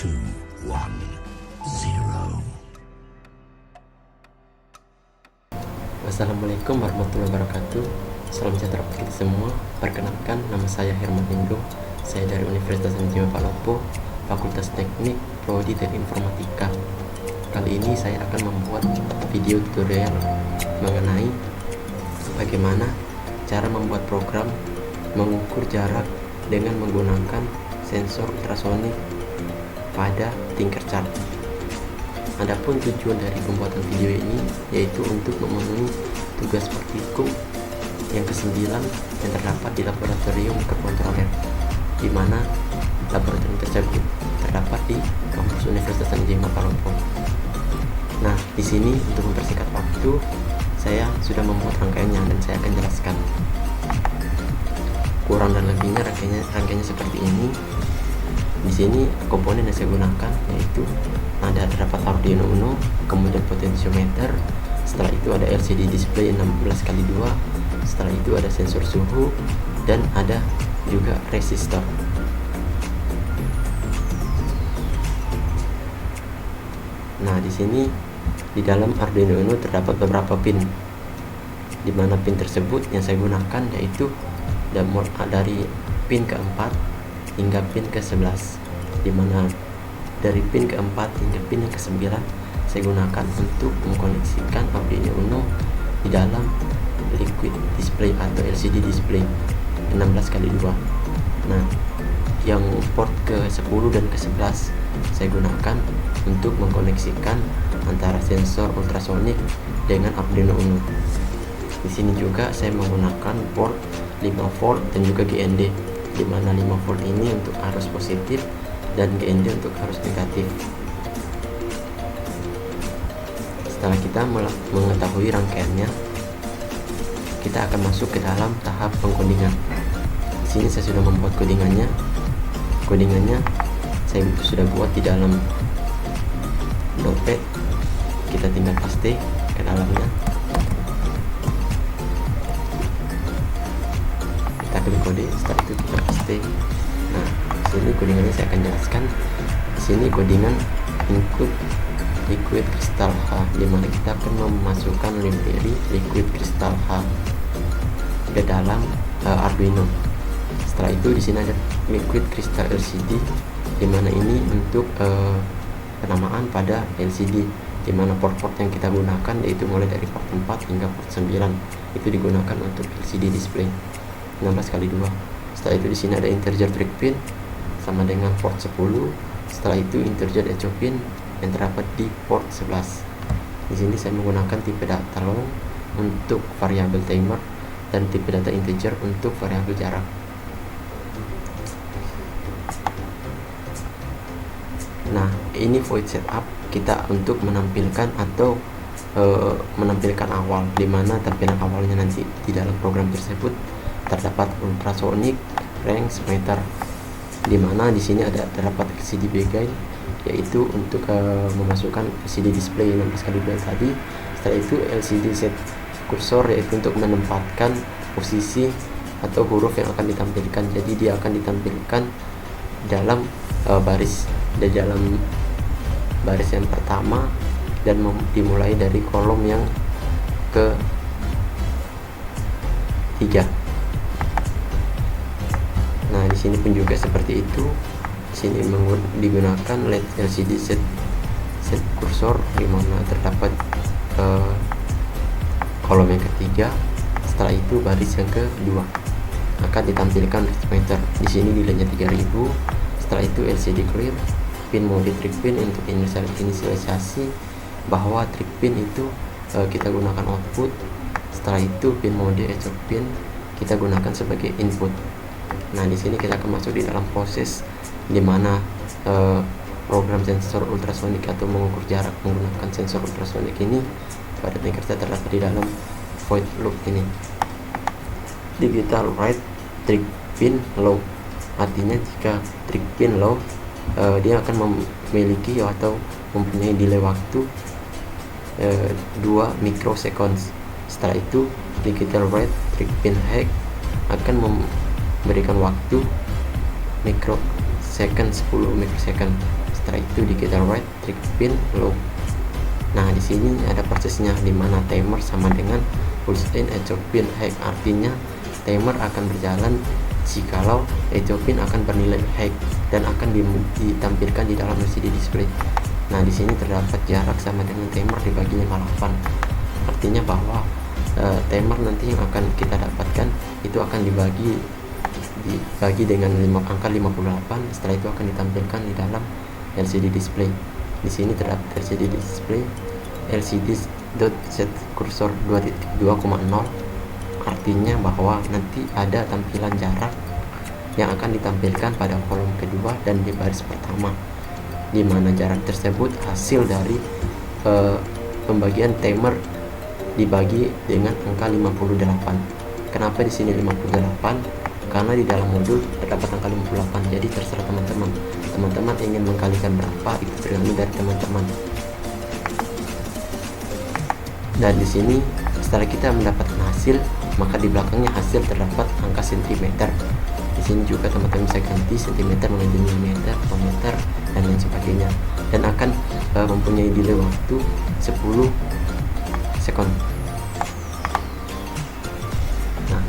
2, 1, 0. Assalamualaikum warahmatullahi wabarakatuh. Salam sejahtera bagi kita semua. Perkenalkan, nama saya Herman Indro. Saya dari Universitas Anjima Palopo, Fakultas Teknik, Prodi Teknik Informatika. Kali ini saya akan membuat video tutorial mengenai bagaimana cara membuat program mengukur jarak dengan menggunakan sensor ultrasonik pada Tinkercad. Adapun tujuan dari pembuatan video ini yaitu untuk memenuhi tugas praktikum yang ke-9 yang terdapat di laboratorium mikrokontroler, di mana laboratorium tersebut terdapat di kampus Universitas Anjima Palopo. Nah, di sini untuk mempersingkat waktu, saya sudah membuat rangkaiannya dan saya akan jelaskan. Kurang dan lebihnya rangkaiannya seperti ini. Di sini komponen yang saya gunakan yaitu ada terdapat Arduino Uno, kemudian potentiometer, setelah itu ada LCD display 16x2, setelah itu ada sensor suhu, dan ada juga resistor. Nah, di sini di dalam Arduino Uno terdapat beberapa pin, di mana pin tersebut yang saya gunakan yaitu dari pin keempat hingga pin ke-11, di mana dari pin keempat hingga pin yang ke-9 saya gunakan untuk mengkoneksikan Arduino Uno di dalam liquid display atau LCD display 16x2. Nah, yang port ke-10 dan ke-11 saya gunakan untuk mengkoneksikan antara sensor ultrasonik dengan Arduino Uno. Di sini juga saya menggunakan port 5V dan juga GND, di mana 5V ini untuk arus positif dan GND untuk arus negatif. Setelah kita mengetahui rangkaiannya, kita akan masuk ke dalam tahap pengkodingan. Di sini saya sudah membuat kodingannya. Kodingannya saya sudah buat di dalam Notepad. Kita tinggal paste ke dalamnya. Kita klik kode, setelah itu kita paste. Nah, sini kodingannya saya akan jelaskan. Di sini kodingan input liquid crystal H, di mana kita akan memasukkan library liquid crystal H ke dalam Arduino. Setelah itu di sini ada liquid crystal LCD, di mana ini untuk penamaan pada LCD, di mana port-port yang kita gunakan yaitu mulai dari port 4 hingga port 9 itu digunakan untuk LCD display 16x2. Setelah itu di sini ada integer track pin sama dengan port 10. Setelah itu integer echo pin yang terdapat di port 11. Di sini saya menggunakan tipe data long untuk variabel timer dan tipe data integer untuk variabel jarak. Nah, ini void setup kita untuk menampilkan atau menampilkan awal, di mana tampilan awalnya nanti di dalam program tersebut terdapat ultrasonic range meter, di mana di sini terdapat LCD backlight yaitu untuk memasukkan LCD display 16x2 tadi. Setelah itu LCD set kursor yaitu untuk menempatkan posisi atau huruf yang akan ditampilkan. Jadi dia akan ditampilkan dalam baris yang pertama dan dimulai dari kolom yang ke-3. Nah, di sini pun juga seperti itu. Di sini digunakan LED LCD set kursor, di mana terdapat kolom yang ketiga. Setelah itu baris yang kedua akan ditampilkan meter. Di sini nilainya 3000. Setelah itu LCD clear, pin mode trip pin untuk inisialisasi bahwa trip pin itu kita gunakan output. Setelah itu pin mode echo pin kita gunakan sebagai input. Nah, di sini kita akan masuk di dalam proses di mana program sensor ultrasonik atau mengukur jarak menggunakan sensor ultrasonik ini pada Tinkercad terdapat di dalam void loop ini. Digital write trick pin low, artinya jika trick pin low dia akan memiliki atau mempunyai delay waktu 2 microseconds. Setelah itu digital write trick pin high akan memberikan waktu second 10 microsecond. Setelah itu di kita write trick pin low. Nah, di sini ada prosesnya di mana timer sama dengan pulse in echo pin high, artinya timer akan berjalan jikalau echo pin akan bernilai high dan akan ditampilkan di dalam LCD display. Nah, di sini terdapat jarak sama dengan timer dibagi 58. Artinya bahwa timer nanti yang akan kita dapatkan itu akan dibagi dengan angka 58. Setelah itu akan ditampilkan di dalam LCD display. Di sini terdapat LCD display LCD.set kursor 2.2,0, artinya bahwa nanti ada tampilan jarak yang akan ditampilkan pada kolom kedua dan di baris pertama, di mana jarak tersebut hasil dari pembagian timer dibagi dengan angka 58. Kenapa di sini 58? Karena di dalam modul terdapat angka 58. Jadi terserah teman-teman. Teman-teman ingin mengkalikan berapa itu tergantung dari teman-teman. Dan di sini setelah kita mendapatkan hasil, maka di belakangnya hasil terdapat angka sentimeter. Di sini juga teman-teman bisa ganti sentimeter menjadi milimeter, meter, dan lain sebagainya. Dan akan mempunyai delay waktu 10 sekon. Nah,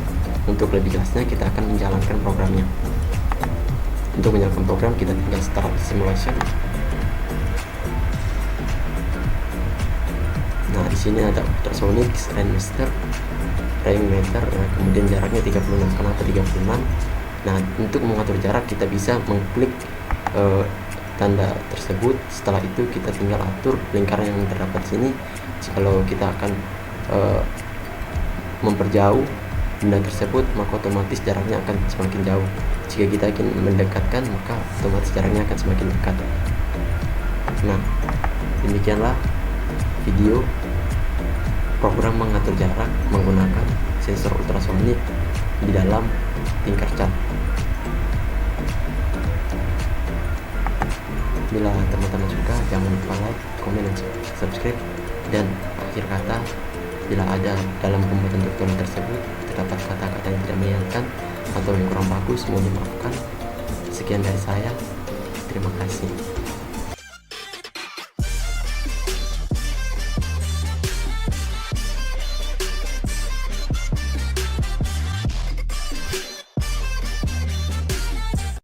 untuk lebih jelasnya kita akan menjalankan programnya. Untuk menjalankan program kita tinggal start simulation. Nah, di sini ada ultrasonic, rainmaster, meter, kemudian jaraknya 36. Kenapa 36? Nah, untuk mengatur jarak kita bisa mengklik tanda tersebut. Setelah itu kita tinggal atur lingkaran yang terdapat di sini. Kalau kita akan memperjauh benda tersebut, maka otomatis jaraknya akan semakin jauh. Jika kita ingin mendekatkan, maka otomatis jaraknya akan semakin dekat. Nah, demikianlah video program mengatur jarak menggunakan sensor ultrasonik di dalam Tinkercad. Bila teman-teman suka, jangan lupa like, komen, dan subscribe. Dan akhir kata, bila ada dalam pembuatan tutorial tersebut terdapat kata-kata yang tidak menyenangkan atau yang kurang bagus, mohon dimaafkan. Sekian dari saya, terima kasih.